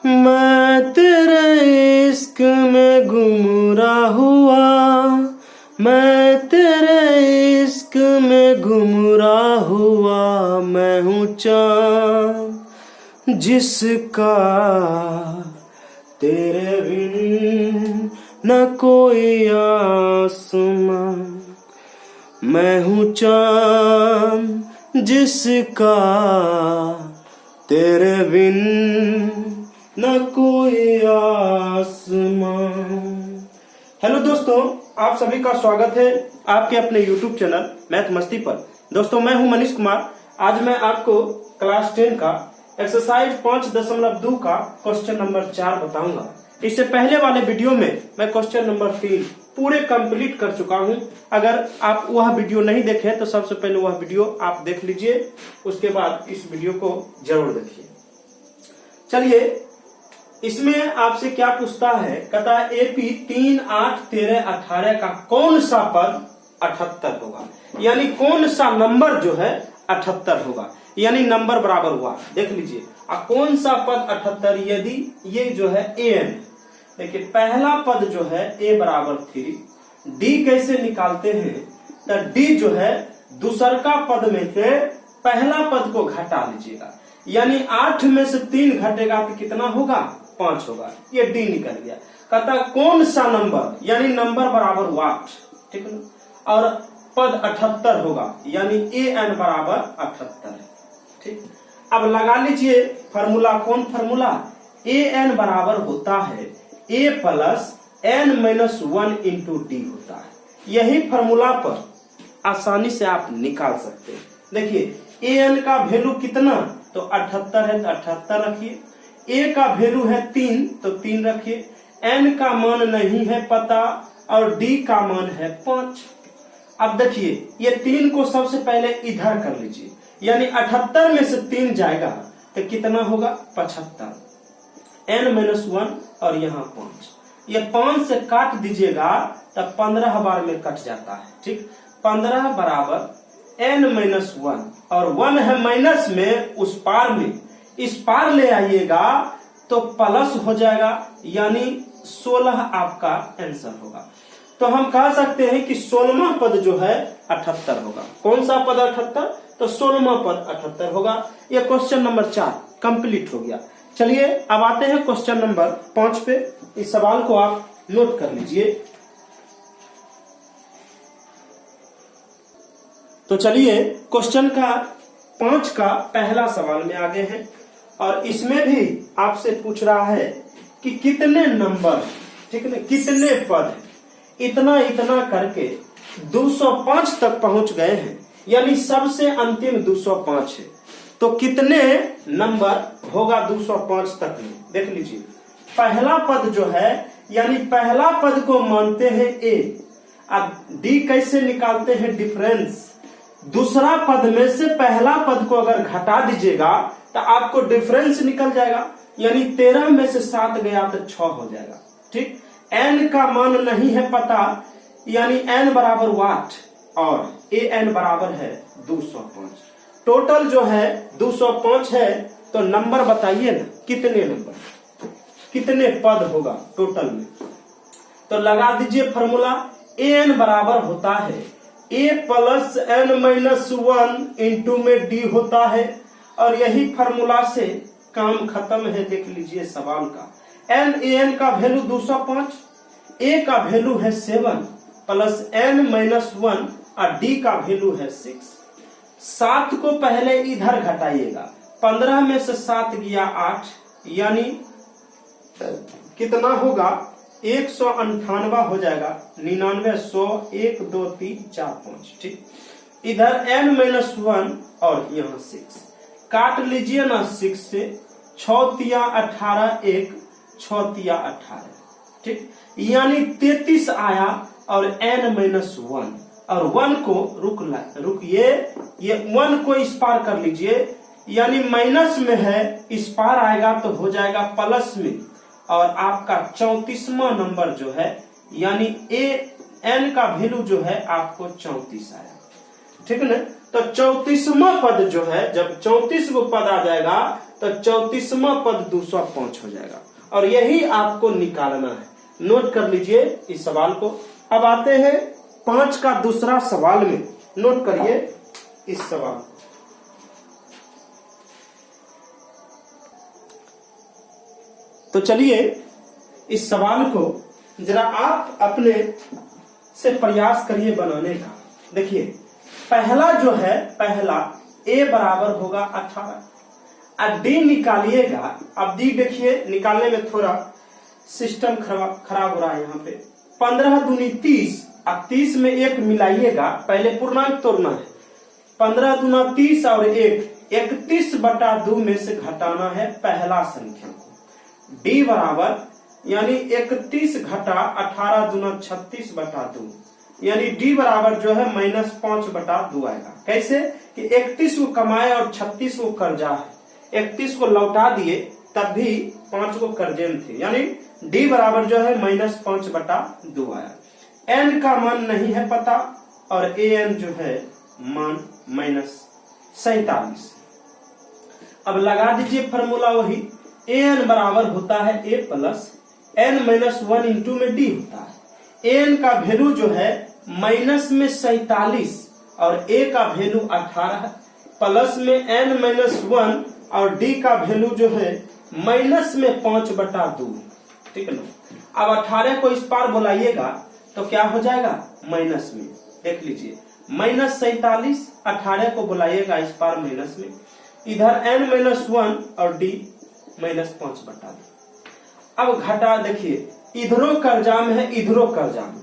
मैं तेरे इश्क में गुमराह हुआ, मैं तेरे इश्क में गुमराह हुआ। मैं हूँ चाँद जिसका तेरे बिन न कोई आसमां। मैं हूँ चाँद जिसका तेरे बिन न कोई आसमां। हेलो दोस्तों, आप सभी का स्वागत है आपके अपने YouTube चैनल मैथ मस्ती पर। दोस्तों, मैं हूं मनीष कुमार। आज मैं आपको क्लास 10 का एक्सरसाइज 5.2 का क्वेश्चन नंबर 4 बताऊंगा। इससे पहले वाले वीडियो में मैं क्वेश्चन नंबर 3 पूरे कंप्लीट कर चुका हूं। अगर आप वह वीडियो नहीं देखे तो सबसे पहले वह वीडियो आप देख लीजिए, उसके बाद इस वीडियो को जरूर देखिए। चलिए, इसमें आपसे क्या पूछता है, कहता है एपी 3, 8, 13, 18 का कौन सा पद 78 होगा, यानी कौन सा नंबर जो है 78 होगा, यानी नंबर बराबर हुआ। देख लीजिए, कौन सा पद 78, यदि ये जो है an, देखिए पहला पद जो है a बराबर 3, d कैसे निकालते हैं, तो d जो है दूसरका पद में से पहला पद को घटा लीजिएगा, यानी 8 में से 3 घटेगा तो कितना होगा, 5 होगा। ये d निकल गया। कहता कौन सा नंबर, यानी नंबर बराबर वाट, ठीक है, और पद 78 होगा, यानी an बराबर 78 है। ठीक, अब लगा लीजिए फार्मूला। कौन फार्मूला, an बराबर होता है a plus n-1 into D होता है। यही फार्मूला पर आसानी से आप निकाल सकते हैं। देखिए an का वैल्यू कितना, तो 78 है तो 78 रखिए, a का वैल्यू है 3 तो 3 रखिए, n का मान नहीं है पता और d का मान है 5। अब देखिए ये 3 को सबसे पहले इधर कर लीजिए, यानी 78 में से 3 जाएगा तो कितना होगा, 75, n-1 और यहाँ 5। ये 5 से काट दीजिएगा तब 15 बार में कट जाता है। ठीक, 15 बराबर n-1 और 1 है माइनस में, उस पार में इस पार ले आइएगा तो प्लस हो जाएगा, यानी 16 आपका आंसर होगा। तो हम कह सकते हैं कि 16वां पद जो है 78 होगा। कौन सा पद 78, तो 16वां पद 78 होगा। यह क्वेश्चन नंबर 4 कंप्लीट हो गया। चलिए अब आते हैं क्वेश्चन नंबर 5 पे। इस सवाल को आप नोट कर लीजिए। तो चलिए क्वेश्चन का 5 का पहला सवाल में आगे हैं, और इसमें भी आपसे पूछ रहा है कि कितने नंबर, ठीक है, कितने पद इतना इतना करके 205 तक पहुंच गए हैं, यानी सबसे अंतिम 205 है, तो कितने नंबर होगा 205 तक में। देख लीजिए, पहला पद जो है, यानी पहला पद को मानते हैं a। अब d कैसे निकालते हैं, डिफरेंस। दूसरा पद में से पहला पद को अगर घटा दीजिएगा तो आपको डिफरेंस निकल जाएगा, यानी 13 में से 7 गया तो 6 हो जाएगा। ठीक, n का मान नहीं है पता, यानी n बराबर वाट और an बराबर है 205। टोटल जो है 205 है, तो नंबर बताइए ना, कितने नंबर, कितने पद होगा टोटल में। तो लगा दीजिए फार्मूला, an बराबर होता है a प्लस n-1 इंटू में d होता है, और यही फार्मूला से काम खत्म है। देख लीजिए सवाल का, an का वैल्यू 205, a का वैल्यू है 7 प्लस n-1 और d का वैल्यू है 6। 7 को पहले इधर घटाइएगा, 15 में से 7 गया 8, यानी कितना होगा, 198 हो जाएगा। 99, 100, 1, 2, 3, 4, 5। ठीक, इधर n-1 और यहाँ 6 काट लीजिए ना, 6 से 6 तिया 18, 1 6 तिया 18। ठीक, यानी 33 आया, और n-1 और 1 को रुकिए, ये 1 को इस पार कर लीजिए, यानी माइनस में है, इस पार आएगा तो हो जाएगा प्लस में, और आपका 34वां नंबर जो है, यानी n का वैल्यू जो है आपको 34 आया। ठीक है ना, तो 34वां पद जो है, जब 34 को पद आ जाएगा तो 34वां पद 205 हो जाएगा और यही आपको निकालना है। नोट कर लीजिए इस सवाल को। अब आते हैं 5 का दूसरा सवाल में। नोट करिए इस सवाल को। तो चलिए इस सवाल को जरा आप अपने से प्रयास करिए बनाने का। देखिए पहला जो है, पहला a बराबर होगा 18। अब d निकालिएगा। अब d देखिए निकालने में थोड़ा सिस्टम खराब हो रहा है। यहाँ पे 15 दूनी 30, अब 30 में 1 मिलाइएगा। पहले पूर्णांक तोड़ना है। 15 दूना 30 और 1 31/2 में से घटाना है पहला संख्या को। d बराबर यानी 31 घटा 18 दूना 36/2 यानी d बराबर जो है -5/2 आएगा। कैसे कि 31 को कमाए और 36 को कर्जा है। 31 को लौटा दिए तब भी 5 को कर्जे में थे, यानी d बराबर जो है -5/2 आया। n का मान नहीं है पता और an जो है मान -47। अब लगा दीजिए फॉर्मूला वही। an बराबर होता है a प्लस n-1 इंटू में d होता है। an का वैल्यू जो है माइनस में 47 और a का वैल्यू 18 प्लस में n-1 और d का वैल्यू जो है माइनस में 5/2। ठीक है ना। अब 18 को इस पार बुलाइएगा तो क्या हो जाएगा माइनस में। देख लीजिए -47, 18 को बुलाइएगा इस पार माइनस में। इधर n-1 और d -5/2। अब घटा देखिए इधरों कर्जा में है, इधरों कर्जा में।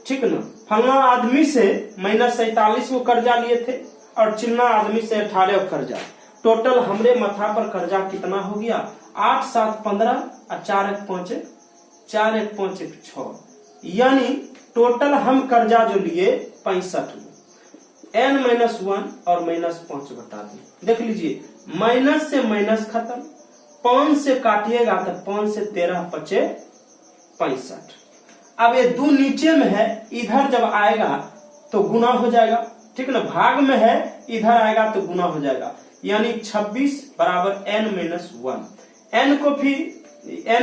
ठीक ना। फलना आदमी से -47 को कर्जा लिए थे और चिन्ना आदमी से 18 को कर्जा। टोटल हमरे माथा पर कर्जा कितना हो गया 8 7 15 और 4 1 5 4 1 5 1 6, यानी टोटल हम कर्जा जो लिए 65 में। n-1 और -5/2 देख लीजिए। माइनस से माइनस खत्म, 5 से काटिएगा तो 5 से 13 बचे 65। अब ये 2 नीचे में है, इधर जब आएगा तो गुना हो जाएगा। ठीक है ना। भाग में है, इधर आएगा तो गुना हो जाएगा, यानी 26 बराबर n-1। n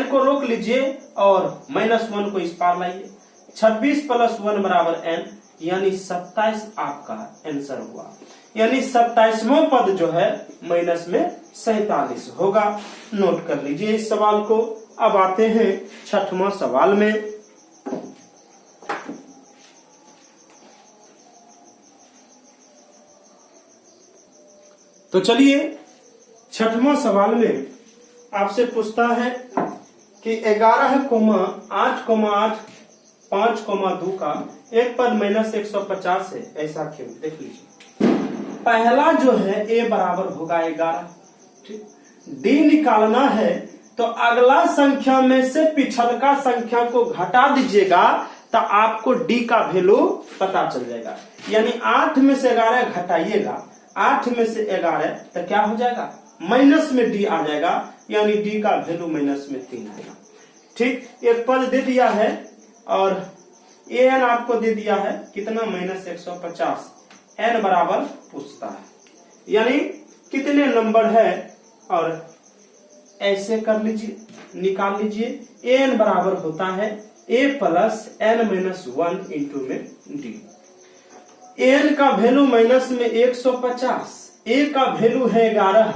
को रोक लीजिए और -1 को इस पार लाइए। 26 + 1 बराबर n, यानी 27 आपका आंसर हुआ। यानी 27वां पद जो है माइनस में 47 होगा। नोट कर लीजिए इस सवाल को। अब आते हैं 6वां सवाल में। तो चलिए 6वां सवाल में आपसे पूछता है कि 11,8,8 5,2 का एक पद -150 है, ऐसा क्यों। देख लीजिए पहला जो है a बराबर होगा 11। ठीक। d निकालना है तो अगला संख्या में से पिछलका संख्या को घटा दीजिएगा तो आपको d का वैल्यू पता चल जाएगा। यानी 8 में से 11 घटाइएगा, 8 में से 11 तो क्या हो जाएगा माइनस में d आ जाएगा, यानी d का वैल्यू -3 आएगा। ठीक। एक पद दे दिया है और an आपको दे दिया है कितना -150। n बराबर पूछता है, यानी कितने नंबर है और ऐसे कर लीजिए, निकाल लीजिए। an बराबर होता है a प्लस n-1 इंटू में d। n का वैल्यू माइनस में 150, a का वैल्यू है 11,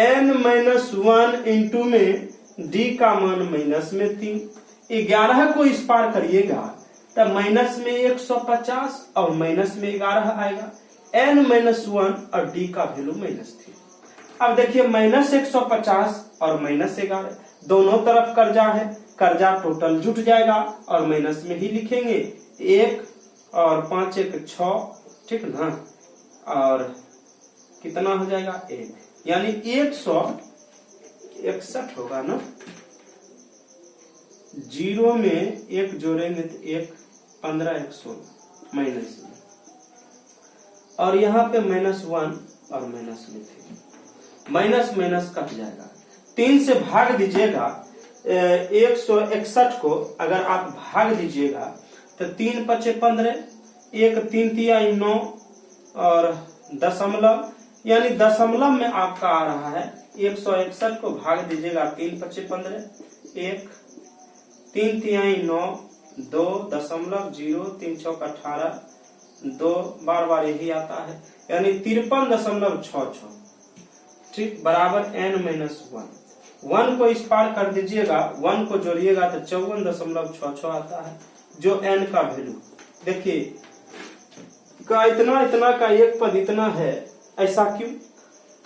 n-1 इंटू में d का मान -3। 11 को इस पार करिएगा तब माइनस में 150 और माइनस में 11 आएगा। n-1 और d का वैल्यू -3। अब देखिए -150 और -11 दोनों तरफ कर्जा है, कर्जा टोटल जुट जाएगा और माइनस में ही लिखेंगे। 1 और 5 1 6, ठीक ना। और कितना हो जाएगा 1, यानी 161 होगा ना। 0 में 1 जोड़ेंगे तो 1 15 1 16 माइनस में, और यहाँ पे -1 और माइनस में थे, माइनस माइनस कट जाएगा। 3 से भाग दीजिएगा 161 को, अगर आप भाग दीजिएगा तो 3 × 5 = 15, 1 3 × 3 = 9 और दशमलव यानी दशमलव में आपका आ रहा है 161 को भाग दीजिएगा 3 × 5 = 15, 1 3 तिहाई 9, 2.0 3 × 18, 2 बार बार यही आता है, यानी 53.66, ठीक, बराबर n-1। 1 को इस पार कर दीजिएगा, 1 को जोड़िएगा तो 54.66 आता है, जो n का वैल्यू देखिए का इतना का एक पद इतना है, ऐसा क्यों?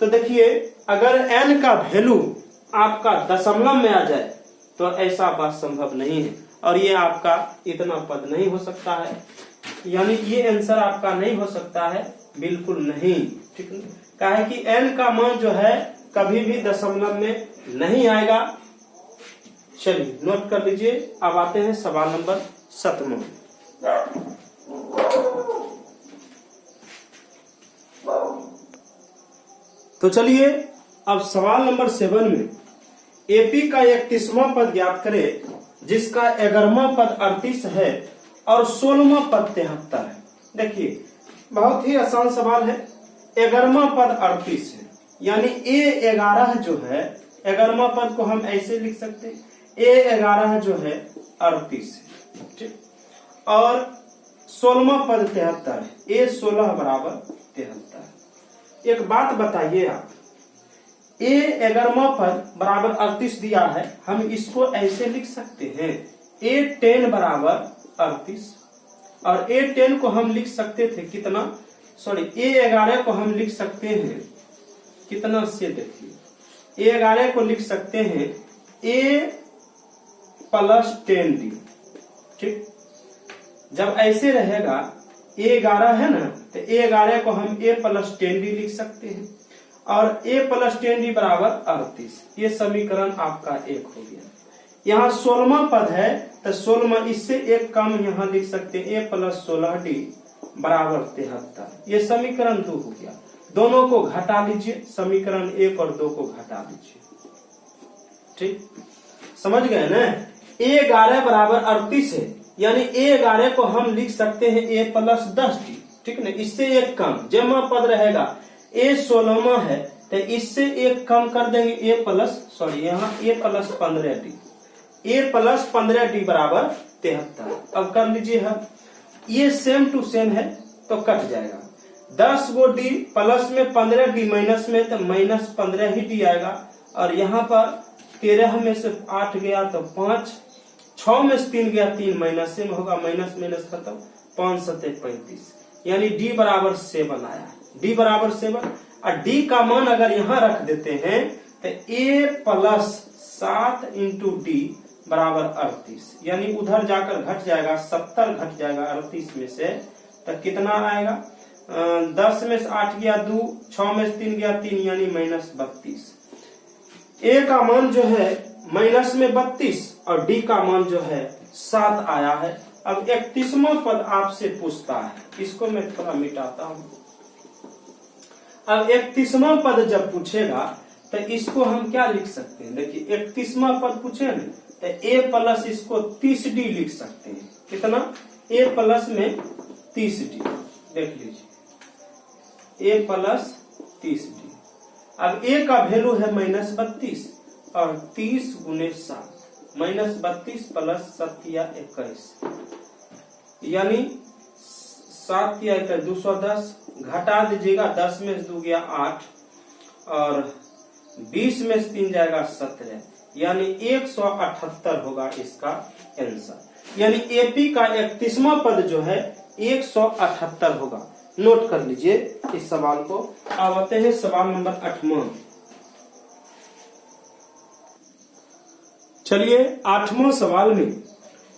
तो देखिए अगर n का वैल्यू आपका दशमलव में आ जाए तो ऐसा बात संभव नहीं है, और ये आपका इतना पद नहीं हो सकता है, यानी ये आंसर आपका नहीं हो सकता है, बिल्कुल नहीं, ठीक है। काहे कि n का मान जो है कभी भी दशमलव में नहीं आएगा। चलिए नोट कर लीजिए। अब आते हैं सवाल नंबर 7। तो चलिए अब सवाल नंबर 7 में एपी का 31वां पद ज्ञात करें जिसका 11वां पद 38 है और 16वां पद 73 है। देखिए बहुत ही आसान सवाल है। 11वां पद 38 है, यानी A11 जो है 11वां पद को हम ऐसे लिख सकते हैं, A11 जो है 38 है, ठीक, और 16वां पद 73 है, A16 बराबर 73। एक बात बताइए आप, A11वां पद बराबर 38 दिया है, हम इसको ऐसे लिख सकते हैं A10 बराबर 38, और A10 को हम लिख सकते थे कितना, सॉरी A11 को हम लिख सकते हैं कितना से, देखिए A11 को लिख सकते हैं A + 10D, ठीक। जब ऐसे रहेगा A11 है ना, तो A11 को हम A + 10D लिख सकते हैं, और A + 10D बराबर 38। ये समीकरण आपका 1 हो गया। यहाँ 16वां पद है तो 16वां इससे एक कम यहाँ लिख सकते हैं, A + 16D बराबर 73। ये समीकरण 2 हो गया। दोनों को घटा लीजिए, समीकरण 1 और 2 को घटा लीजिए, ठीक, समझ गए ना। A11 बराबर 38 है, यानी A11 को हम लिख सकते हैं A + 10D, ठीक ना, इससे एक कम जमा पद रहेगा। A16वां है तो इससे एक कम कर देंगे यहाँ A + 15D, A + 15D बराबर 73। अब कर लीजिए हम, ये सेम टू सेम है तो कट जाएगा। 10 गो D प्लस में 15D माइनस में तो -15 ही D आएगा, और यहाँ पर 13 में से 8 गया तो 5, 6 में से 3 गया 3, माइनस में होगा, माइनस माइनस खत्म, 5 × 7 = 35, यानी D बराबर 7 आया। D बराबर 7, और D का मान अगर यहाँ रख देते हैं तो A + 7 × D बराबर 38, यानी उधर जाकर घट जाएगा, 70 घट जाएगा 38 में से, तो कितना आएगा, 10 में से 8 गया 2, 6 में से 3 गया 3, यानी -32। A का मान जो है माइनस में 32 और D का मान जो है 7 आया है। अब 31वां पद आपसे पूछता है, इसको मैं थोड़ा मिटाता हूं। अब 31वां पद जब पूछेगा तो इसको हम क्या लिख सकते हैं, देखिए 31वां पद पूछे ना तो A + इसको 30D लिख सकते हैं। कितना, A + में 30D, देख लीजिए A + 30D। अब A का वैल्यू है -32, और 30 × 7, -32 + 7 × 21, यानी 7 × 21 210, घटा दीजिएगा, 10 में से 2 गया 8, और 20 में से 3 जाएगा 17, यानी 178 होगा इसका आंसर। यानी एपी का 31वां पद जो है 178 होगा। नोट कर लीजिए इस सवाल को। अब आते हैं सवाल नंबर 8वां। चलिए 8वां सवाल में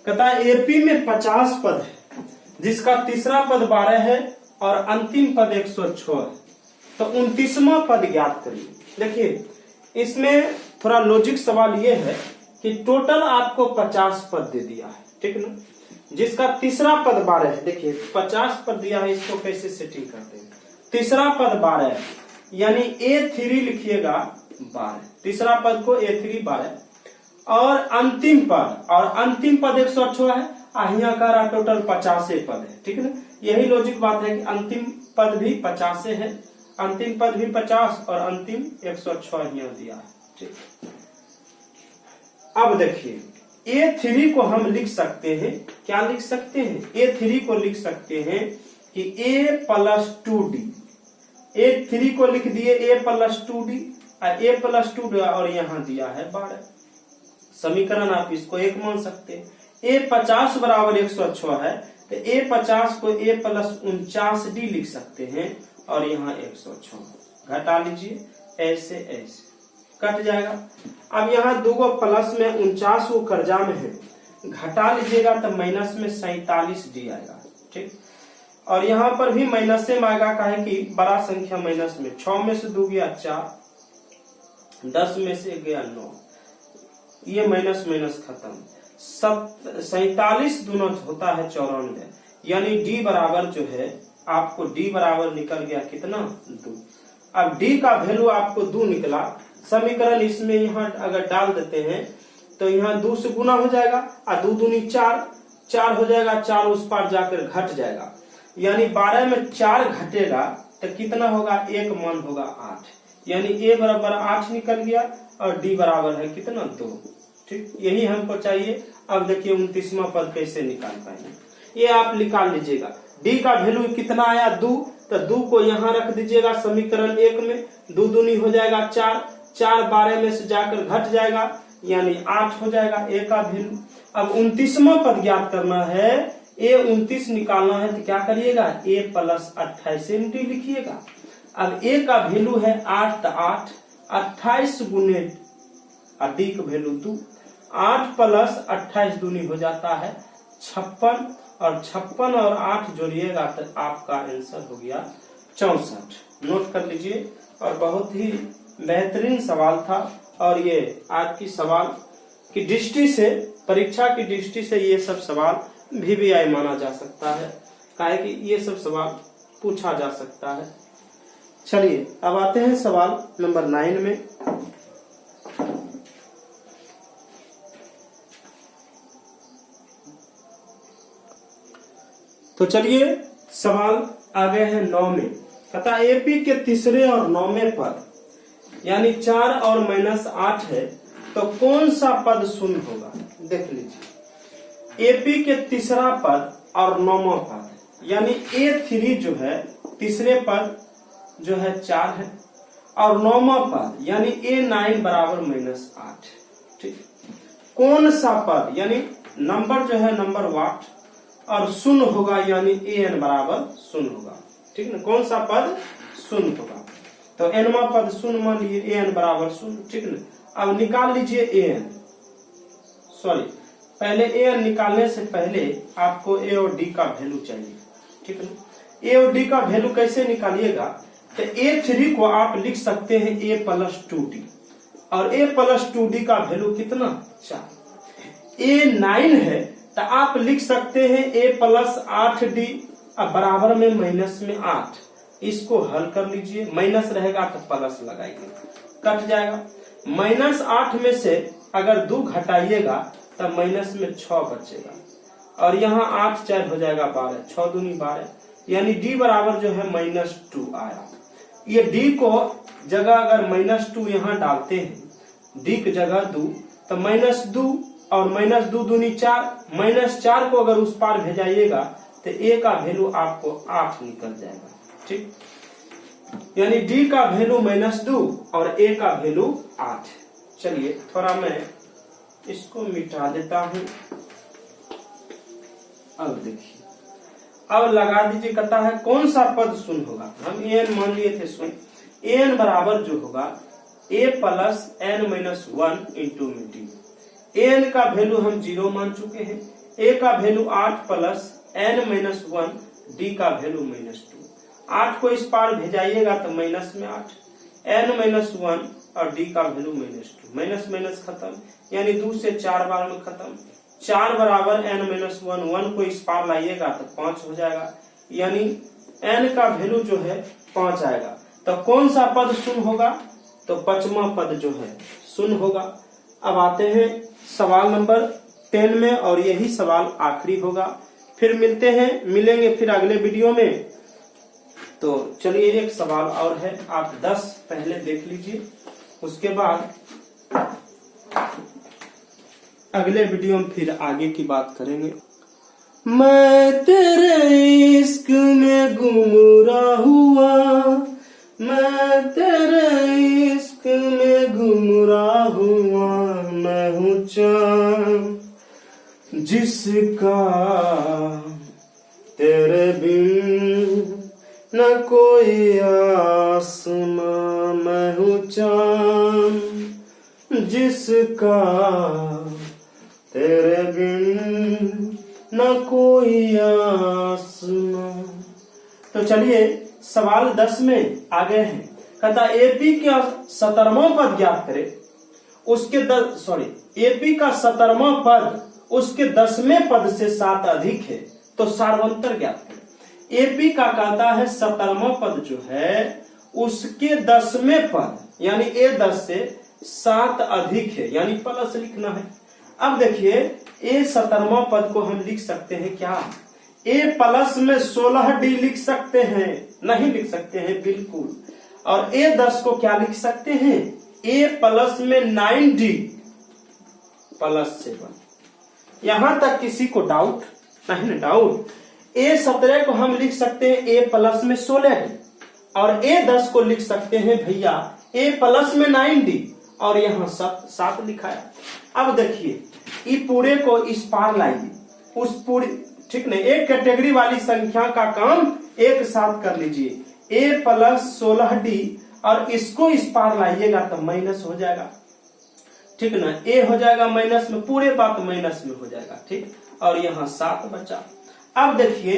कहता है एपी में 50 पद है जिसका तीसरा पद 12 है और अंतिम पद 106 है, तो 29वां पद ज्ञात करिए। देखिए इसमें थोड़ा लॉजिक सवाल ये है कि टोटल आपको 50 पद दे दिया है, ठीक ना, जिसका तीसरा पद 12 है। देखिए 50 पद दिया है, इसको कैसे सेटिंग करते हैं। तीसरा पद 12 है, यानी A3 लिखिएगा 12, तीसरा पद को A3 12, और अंतिम पद 106 है, यहाँ का टोटल 50 पद है, ठीक है ना। यही लॉजिक बात है कि अंतिम पद भी 50 है अंतिम पद भी 50 और अंतिम 106 यहाँ दिया है। ठीक, अब देखिए A3 को हम लिख सकते हैं, क्या लिख सकते हैं, A3 को लिख सकते हैं कि A प्लस 2D, A3 को लिख दिए A प्लस 2D और A प्लस 2D और यहाँ दिया है 12। समीकरण आप इसको 1 मान सकते हैं। A 50 बराबर 106 है तो A 50 को A प्लस 49D लिख सकते हैं और यहाँ 106 घटा लीजिए, ऐसे ऐसे कट जाएगा। अब यहाँ दो गो प्लस में 49 को कर्जा में है, घटा लीजिएगा तो माइनस में 47D आएगा। ठीक, और यहाँ पर भी माइनस में आएगा, काहे कि बड़ा संख्या माइनस में, 6 में से 2 गया 4, 10 में से गया 9, ये माइनस माइनस खत्म। 47 दूना होता है 94, यानी D बराबर जो है आपको D बराबर निकल गया कितना, 2। अब D का वैल्यू आपको 2 निकला। समीकरण इसमें यहाँ अगर डाल देते हैं तो यहाँ 2 से गुना हो जाएगा और 2 दूनी 4, 4 हो जाएगा, 4 उस पार जाकर घट जाएगा, यानी 12 में 4 घटेगा तो कितना होगा, 1 मान होगा 8, यानी A बराबर 8 निकल गया और D बराबर है कितना, 2। ठीक, यही हमको चाहिए। अब देखिए 29वां पद कैसे निकाल पाएंगे, ये आप निकाल लीजिएगा। D का वैल्यू कितना आया, 2, तो 2 को यहाँ रख दीजिएगा समीकरण 1 में, 2 दूनी हो जाएगा 4, 4 12 में से जाकर घट जाएगा, यानी 8 हो जाएगा A का वैल्यू। अब 29वां पद ज्ञात करना है, A 29 निकालना है तो क्या करिएगा, A प्लस 28 × लिखिएगा। अब A का वैल्यू है 8 तो 8, 28 गुने D का वैल्यू 2, 8 प्लस 28 दूनी हो जाता है 56, और 56 और 8 जोड़िएगा तो आपका आंसर हो गया 64। नोट कर लीजिए, और बहुत ही बेहतरीन सवाल था, और ये आज की सवाल की दृष्टि से, परीक्षा की दृष्टि से ये सब सवाल VVI माना जा सकता है, काहे कि ये सब सवाल पूछा जा सकता है। चलिए अब आते हैं सवाल नंबर 9 में। तो चलिए सवाल आ गए हैं 9 में। कहता AP के तीसरे और 9वें पद यानी 4 और -8 है, तो कौन सा पद शून्य होगा। देख लीजिए, AP के तीसरा पद और 9वां पद यानी A3 जो है तीसरे पद जो है 4 है, और 9वां पद यानी A9 बराबर -8। ठीक, कौन सा पद यानी नंबर जो है नंबर वाट और शून्य होगा, यानी AN बराबर शून्य होगा। ठीक ना, कौन सा पद शून्य होगा, तो nवां पद शून्य मान लीजिए, AN बराबर शून्य। ठीक ना, अब निकाल लीजिए AN, सॉरी पहले AN निकालने से पहले आपको A और D का वैल्यू चाहिए। ठीक है, A और D का वैल्यू कैसे निकालिएगा, तो A3 को आप लिख सकते हैं A प्लस 2D, और A प्लस 2D का वैल्यू कितना, 4। A9 है तो आप लिख सकते हैं A प्लस 8D बराबर में माइनस में 8। इसको हल कर लीजिए, माइनस रहेगा तो प्लस लगाइए, कट जाएगा। -8 में से अगर 2 घटाइएगा तो माइनस में 6 बचेगा, और यहाँ 8 4 हो जाएगा 12, 6 दूनी 12, यानी D बराबर जो है -2 आया। ये D को जगह अगर -2 यहाँ डालते हैं, D की जगह 2, तो -2 और -2 दूनी 4, -4 को अगर उस पार भेजाइएगा तो A का वैल्यू आपको 8 निकल जाएगा। ठीक, यानी D का वैल्यू -2 और A का वैल्यू 8। चलिए थोड़ा मैं इसको मिटा देता हूं। अब देखिए, अब लगा दीजिए, कहता है कौन सा पद शून्य होगा। हम AN मान लिए थे शून्य, AN बराबर जो होगा A प्लस n-1 इंटू में D। AN का वैल्यू हम 0 मान चुके हैं, A का वैल्यू 8 प्लस n-1, D का वैल्यू -2। 8 को इस पार भेजाइएगा तो माइनस में 8, n-1 और D का वैल्यू -2, माइनस माइनस खत्म, यानी 2 से 4 बार में खत्म। 4 बराबर n-1, 1 को इस पार लाइएगा तो 5 हो जाएगा, यानी n का वैल्यू जो है 5 आएगा। तो कौन सा पद शून्य होगा, तो 5वां पद जो है शून्य होगा। अब आते हैं सवाल नंबर 10 में, और यही सवाल आखिरी होगा। फिर मिलेंगे फिर अगले वीडियो में। तो चलिए एक सवाल और है, आप 10 पहले देख लीजिए, उसके बाद अगले वीडियो में फिर आगे की बात करेंगे। मैं तेरे इश्क में गुमराह हुआ, मैं तेरे इश्क में गुमराह हुआ, मैं हूँ चाँद जिसका तेरे बिन न कोई आसमां, मैं हूँ चाँद जिसका तेरे बिन न कोई आसमां। तो चलिए सवाल 10 में आ गए हैं। कहता एपी का 17वां पद ज्ञात करे, उसके एपी का 17वां पद उसके 10वें पद से 7 अधिक है, तो सार्वंतर ज्ञात करे। एपी का कहता है 17वां पद जो है उसके 10वें पद यानी A10 से 7 अधिक है, यानी प्लस लिखना है। अब देखिए ए 17वां पद को हम लिख सकते हैं क्या, ए प्लस में 16D लिख सकते हैं, नहीं लिख सकते हैं बिल्कुल। और A10 को क्या लिख सकते हैं, ए प्लस में 9D प्लस 7। यहां तक किसी को डाउट नहीं ना? डाउट। A17 को हम लिख सकते हैं ए प्लस में 16D, और A10 को लिख सकते हैं भैया ए प्लस में 9D, और यहाँ 7 लिखा है। अब देखिए ये पूरे को इस पार लाइए, उस पूरी, ठीक नहीं, एक कैटेगरी वाली संख्या का काम एक साथ कर लीजिए, ए प्लस 16D, और इसको इस पार लाइएगा तो माइनस हो जाएगा, ठीक ना, ए हो जाएगा माइनस में, पूरे बात माइनस में हो जाएगा, ठीक। और यहाँ 7 बचा। अब देखिए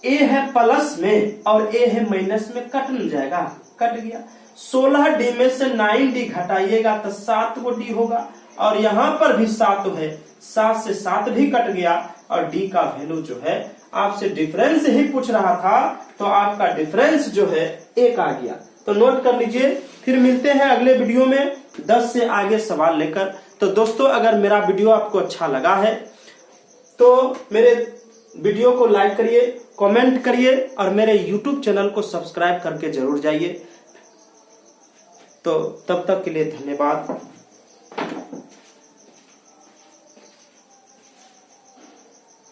ए है प्लस में और ए है माइनस में, कट मिल जाएगा, कट गया। 16D में से 9D घटाइएगा तो 7D होगा, और यहाँ पर भी 7 है, 7 से 7 भी कट गया, और D का वैल्यू जो है, आपसे डिफरेंस ही पूछ रहा था तो आपका डिफरेंस जो है 1 आ गया। तो नोट कर लीजिए, फिर मिलते हैं अगले वीडियो में 10 से आगे सवाल लेकर। तो दोस्तों अगर मेरा वीडियो आपको अच्छा लगा है तो मेरे वीडियो को लाइक करिए, कमेंट करिए, और मेरे YouTube चैनल को सब्सक्राइब करके जरूर जाइए। तो तब तक के लिए धन्यवाद।